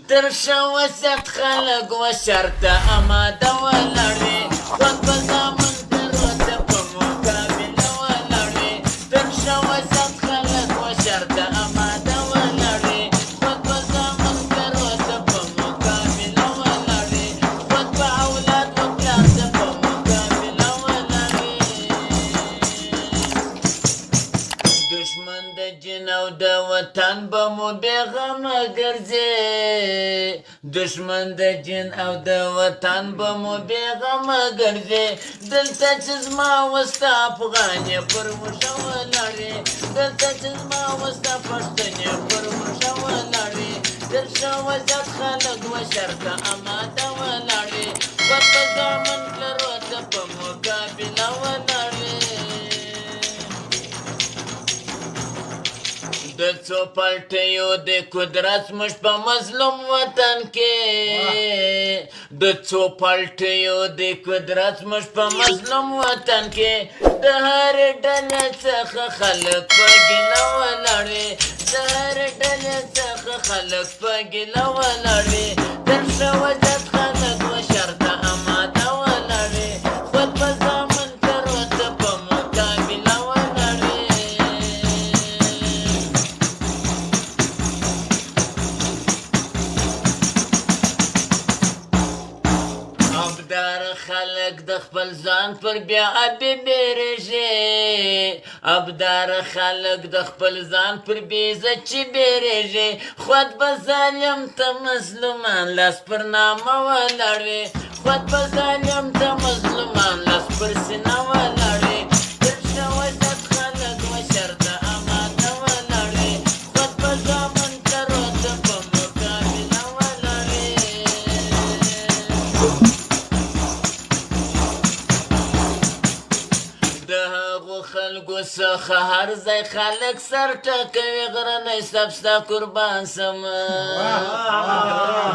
تر شوست خلق و شرط آماده ولاړ وي خوږ به زامن تر وسه په مقابله ولاړ وي تر شوست خلق و شرط آماده ولاړ وي خوږ به زامن تر وسه په مقابله ولاړ وي خوږ به اولاد و پلار ته په مقابله ولاړ وي دشمن د جن او د وطن به مو بېغمه ګرځي دشمن د جن او د وطن به مو بېغمه ګرځي دلته چې زما وسته افغانې پر موشه ولاړ وي دلته چې زما وسته پښتنې پر موشه ولاړ وي تر شوه زیات خلک و شرطه اماده ولاړ وي خوږ به زامن پلرو ته په مقابله ولاړ وي د څو پلټیو د قدرت موږ په مظلوم وطن کې د څو پلټیو د قدرت موږ په مظلوم وطن کې د هرې ډلې څخه خلک په ګیله ولاړ وي د هرې ډلې څخه خلک په ګیله ولاړ وي تر شوه زیات خلک و شرطه اماده ولاړ وي خوږ به زامن تر وسه په مقابله ولاړ وي ابدار خلق د خپل ځان پر بیا ابي بیریږي ابدار خلق د خپل ځان پر بې عزتي بیریږي خود به ظالم ته مظلومان لاس پر نامه ولاړ وي خود به ظالم ته مظلومان لاس پر سینه ولاړ وي تر شوه زیات خلق و شرطه اماده ولاړ وي خود به زامن تر وسه په مقابله ولاړ وي د هغو خلکو څخه هر ځای خلک سر ټکوي غرنی سبستا قربان سم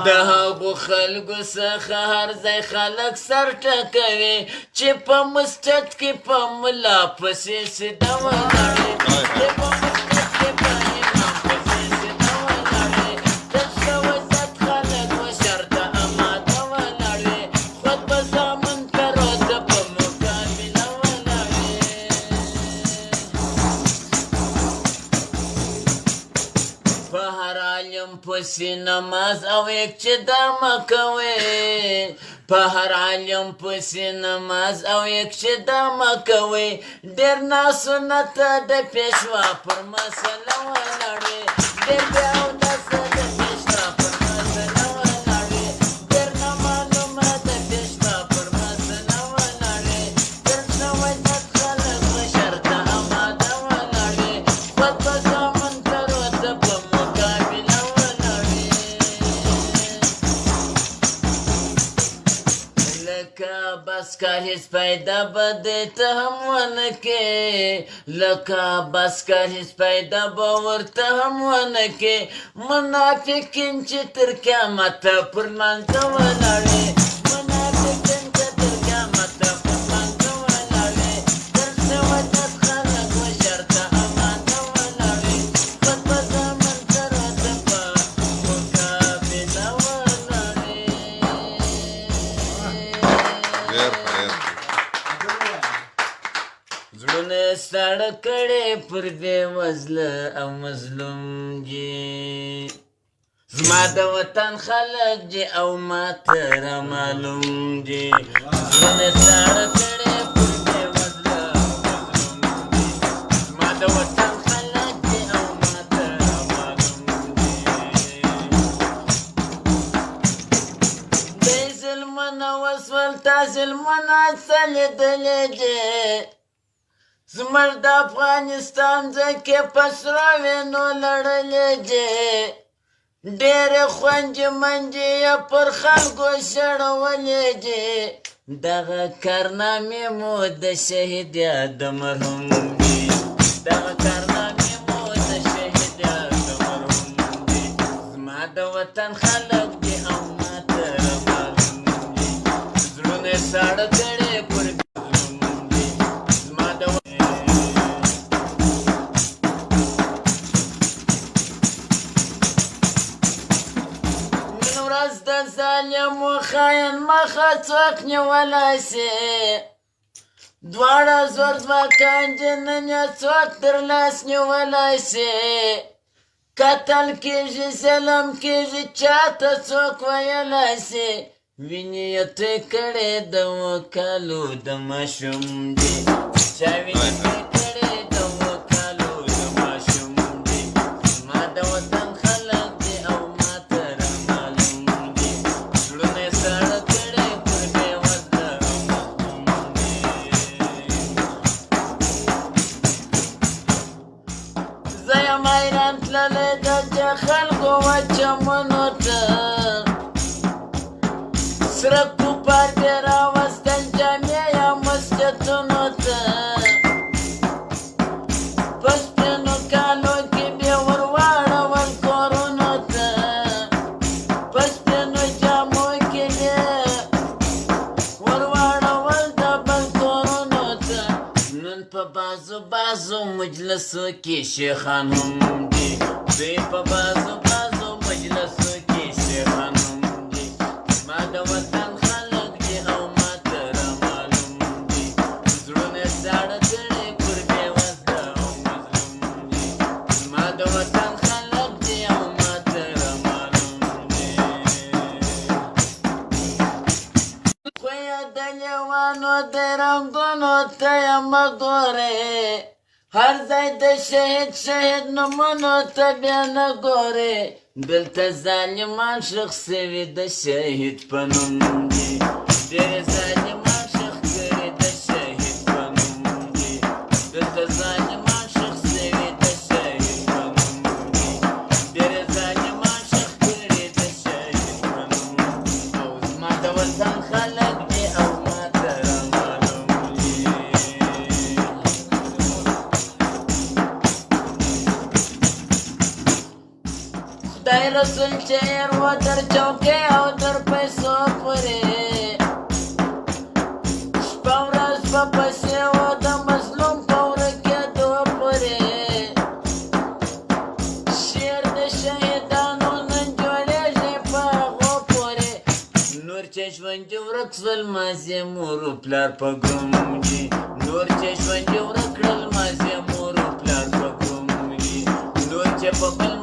د هغو خلکو څخه هر ځای خلک سر ټکوي چې په مسجد کې په ملا پسې سیده ولاړ وي چې په مسجد کې په امام پسې سیده ولاړ وي تر شوه زیات خلک و شرطه اماده ولاړ وي خوږ به زامن تر وسه په مقابله ولاړ وي په هر عالم پسې نماز او اقتدا کوي په هر عالم پسې نماز او اقتدا کوي ډېر ناسنته د پیشوا پر مسله ولاړ وي ډېر بې اودسه د پیشوا پر مسله ولاړ وي ډېر نامعلومه د پیشوا پر مسله ولاړ وي تر شوه زیات خلک و شرطه اماده ولاړ وي خوږ به زامن تر وسه په مقابله ولاړ وي لکه بس کا هیڅ پیدا به دې ته هم ونه کې لکه بس کا هیڅ پیدا به ورته هم ونه کې منافقین چې تر قیامته پر لمانځه ولاړ وي منافقین چې تر قیامته پر لمانځه ولاړ وي تر شوه زیات خلک و شرطه اماده ولاړ وي خوږ به زامن تر وسه په مقابله ولاړ وي زړونه ساړه کړې پر دې وزله او مظلوم جي زما د وطن خلک جي او ماته را معلوم جي زړونه ساړه کړې پر دې وزله او مظلوم جي زما د وطن خلک جي او ماته را معلوم جي دی ظلمونه وسول تا ظلمونه څه لیدلې جي زموږ د افغانستان ځکې په سره وینو لړلې جې ډېرې خوندې منجې یې پر خلکو شړولې جې دغه کارنامې مو د شهید یاد مرحوم دي دغه کارنامې مو د شهید یاد مرحوم دي زما د وطن خلک دي او ماته را معلوم دي زړونه ساړه کړې پر د ظالمو خاین مخه څوک نیولی سي دواړه زور ځواکان دي نن یې څوک تر لاس نیولی سي قتل کېږي ظلم کېږي چاته څوک ویلی سي وینې یې توی کړې د اووه کالو د ماشوم دی چا وینې توی کړې د اووه کالو د ماشوم دی زما د وطن خلک دي او ماته رامعلوم دي زړونه یې ساړه کړې پر بېوزله او مظلوم دی زه یم حیران تللی د دې خلکو وچمنو ته سره کوپر دې راوستل جامې یا مسجدونو ته په سپینو کالو کې بې ور واړول کورونو ته په سپینو جامو کې دې ور واړول د بل کورونو ته نن په بازو بازو مجلسو کې شیخان هم دي دوی په بازو بازو مجلسو کې شیخان هم دي زما د وطن خلک دي او ماته رامعلوم دي زړونه یې زاړه کړي پر بېوزله او مظلوم دي زما د وطن خلک دي او ماته رامعلوم دي خو یې د لیوانو د رنګونو ته یې مه ګورې هر ځای د شهید نومونو ته بیا نه ګورې دلته ظالمان ښخ سوي د شهید په نوم دي ډېرې ظالمان ښخ کړي د شهید په نوم دي دلته ظالمان ښخ سوي د شهید په نوم دي ډېرې ظالمان ښخ کړي د شهید په نوم او زما د وطن خلک دي او ماته رامعلوم دي خدای رسول چې ير و در چوکۍ او در پیسو پورې شپه ورځ په پسې و د مظلوم په ورکېدو پورې شعر د شهیدانو نن جوړېږي په هغو پورې نور چې ژوندي ورک شول مازې مور و پلار په ګم دي نور چې ژوندي ورک کړل مازې مور و پلار په ګم دي نور چې په بل